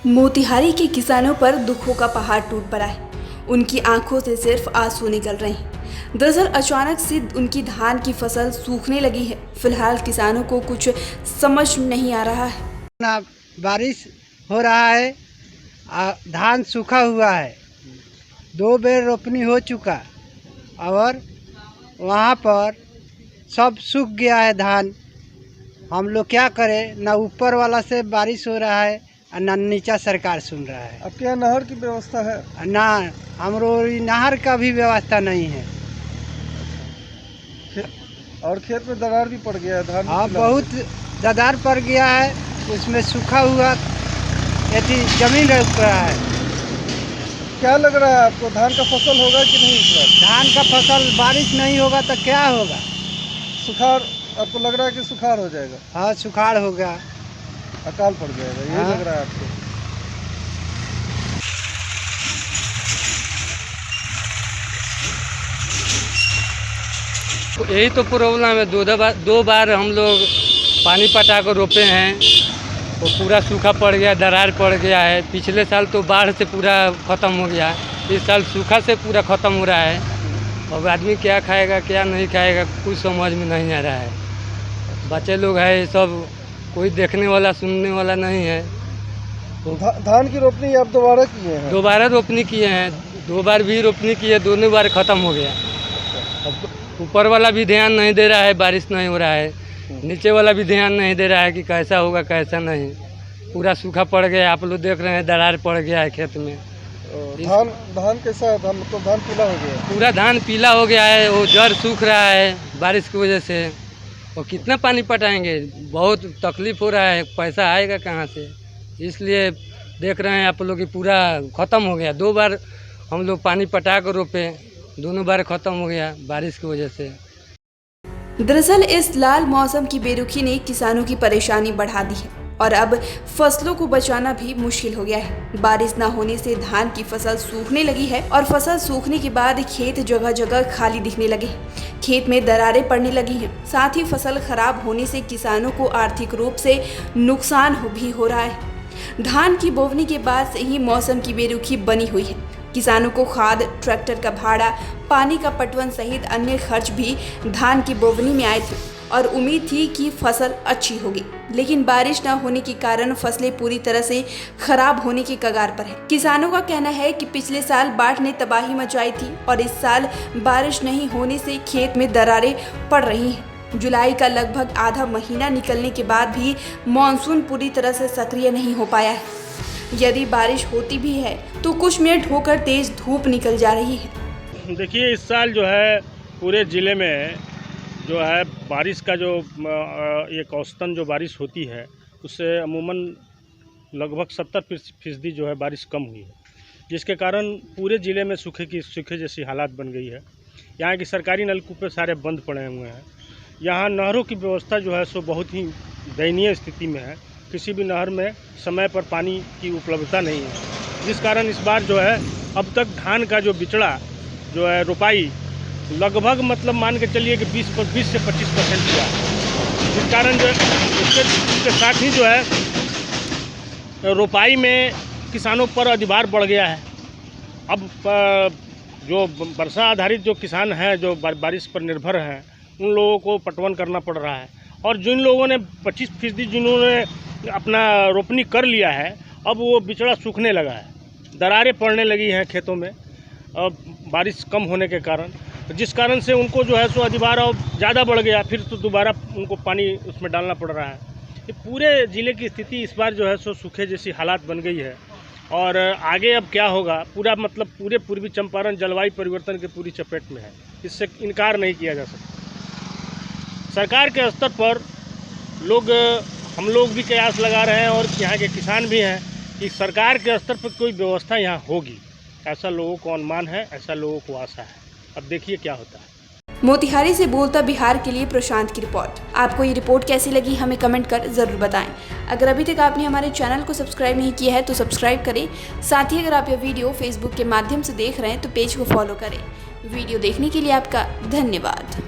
मोतिहारी के किसानों पर दुखों का पहाड़ टूट पड़ा है। उनकी आंखों से सिर्फ आंसू निकल रहे हैं। दरअसल अचानक से उनकी धान की फसल सूखने लगी है। फिलहाल किसानों को कुछ समझ नहीं आ रहा है। ना बारिश हो रहा है, धान सूखा हुआ है, 2 बेर रोपनी हो चुका और वहाँ पर सब सूख गया है धान। हम लोग क्या करें? ना ऊपर वाला से बारिश हो रहा है और ना नीचा सरकार सुन रहा है। आपके यहाँ नहर की व्यवस्था है? ना, हमरो नहर का भी व्यवस्था नहीं है। और खेत में दरार भी पड़ गया है धान? हाँ, बहुत दरार पड़ गया है, उसमें सूखा हुआ जमीन रुक रहा है। क्या लग रहा है आपको, धान का फसल होगा कि नहीं इस बार? धान का फसल बारिश नहीं होगा तो क्या होगा? सुखाड़ आपको लग रहा है कि सुखाड़ हो जाएगा? हाँ, सुखाड़ होगा, अकाल पड़ जाएगा, यही लग रहा है आपको? यही तो प्रॉब्लम है। 2 बार हम लोग पानी पटा कर रोपे हैं, वो पूरा सूखा पड़ गया, दरार पड़ गया है। पिछले साल तो बाढ़ से पूरा ख़त्म हो गया, इस साल सूखा से पूरा ख़त्म हो रहा है। अब आदमी क्या खाएगा क्या नहीं खाएगा कुछ समझ में नहीं आ रहा है। बच्चे लोग हैं सब, कोई देखने वाला सुनने वाला नहीं है। धान की रोपनी आप दोबारा किए हैं? दोबारा रोपनी किए हैं, 2 बार भी रोपनी किए, दोनों बार ख़त्म हो गया। अब ऊपर वाला भी ध्यान नहीं दे रहा है, बारिश नहीं हो रहा है। नीचे वाला भी ध्यान नहीं दे रहा है कि कैसा होगा कैसा नहीं। पूरा सूखा पड़ गया, आप लोग देख रहे हैं, दरार पड़ गया है खेत में। धान कैसा है? धान मतलब धान पीला हो गया? पूरा धान पीला हो गया है, वो जड़ सूख रहा है बारिश की वजह से। और कितना पानी पटाएंगे, बहुत तकलीफ हो रहा है, पैसा आएगा कहाँ से। इसलिए देख रहे हैं आप लोग कि पूरा ख़त्म हो गया। 2 बार हम लोग पानी पटा कर रोपे, दोनों बार ख़त्म हो गया बारिश की वजह से। दरअसल इस लाल मौसम की बेरुखी ने किसानों की परेशानी बढ़ा दी है और अब फसलों को बचाना भी मुश्किल हो गया है। बारिश न होने से धान की फसल सूखने लगी है और फसल सूखने के बाद खेत जगह जगह खाली दिखने लगे। खेत में दरारें पड़ने लगी हैं। साथ ही फसल खराब होने से किसानों को आर्थिक रूप से नुकसान भी हो रहा है। धान की बोवनी के बाद से ही मौसम की बेरुखी बनी हुई है। किसानों को खाद, ट्रैक्टर का भाड़ा, पानी का पटवन सहित अन्य खर्च भी धान की बोवनी में आए थे और उम्मीद थी कि फसल अच्छी होगी, लेकिन बारिश न होने के कारण फसलें पूरी तरह से खराब होने के कगार पर है। किसानों का कहना है कि पिछले साल बाढ़ ने तबाही मचाई थी और इस साल बारिश नहीं होने से खेत में दरारें पड़ रही हैं। जुलाई का लगभग आधा महीना निकलने के बाद भी मानसून पूरी तरह से सक्रिय नहीं हो पाया है। यदि बारिश होती भी है तो कुछ मिनट होकर तेज धूप निकल जा रही है। देखिए, इस साल जो है पूरे ज़िले में जो है बारिश का जो एक औसतन जो बारिश होती है उससे अमूमन लगभग 70% जो है बारिश कम हुई है, जिसके कारण पूरे ज़िले में सूखे जैसी हालात बन गई है। यहाँ की सरकारी नलकूपे सारे बंद पड़े हुए हैं। यहाँ नहरों की व्यवस्था जो है सो बहुत ही दयनीय स्थिति में है। किसी भी नहर में समय पर पानी की उपलब्धता नहीं है, जिस कारण इस बार जो है अब तक धान का जो बिचड़ा जो है रोपाई लगभग मतलब मान के चलिए कि 20 से 25% हुआ, जिस कारण जो है उसके साथ ही जो है रोपाई में किसानों पर अधिभार बढ़ गया है। अब जो वर्षा आधारित जो किसान हैं, जो बारिश पर निर्भर हैं, उन लोगों को पटवन करना पड़ रहा है। और जिन लोगों ने 25% जिन्होंने अपना रोपनी कर लिया है, अब वो बिचड़ा सूखने लगा है, दरारें पड़ने लगी हैं खेतों में अब बारिश कम होने के कारण, जिस कारण से उनको जो है सो अधिभार और ज़्यादा बढ़ गया। फिर तो दोबारा उनको पानी उसमें डालना पड़ रहा है। ये पूरे ज़िले की स्थिति इस बार जो है सो सूखे जैसी हालात बन गई है। और आगे अब क्या होगा, पूरा मतलब पूरे पूर्वी चंपारण जलवायु परिवर्तन के पूरी चपेट में है, इससे इनकार नहीं किया जा सकता। सरकार के स्तर पर हम लोग भी कयास लगा रहे हैं और यहाँ के किसान भी हैं कि सरकार के स्तर पर कोई व्यवस्था यहाँ होगी, ऐसा लोगों को अनुमान है, ऐसा लोगों को आशा है। अब देखिए क्या होता है। मोतिहारी से बोलता बिहार के लिए प्रशांत की रिपोर्ट। आपको ये रिपोर्ट कैसी लगी हमें कमेंट कर ज़रूर बताएं। अगर अभी तक आपने हमारे चैनल को सब्सक्राइब नहीं किया है तो सब्सक्राइब करें। साथ ही अगर आप यह वीडियो फेसबुक के माध्यम से देख रहे हैं तो पेज को फॉलो करें। वीडियो देखने के लिए आपका धन्यवाद।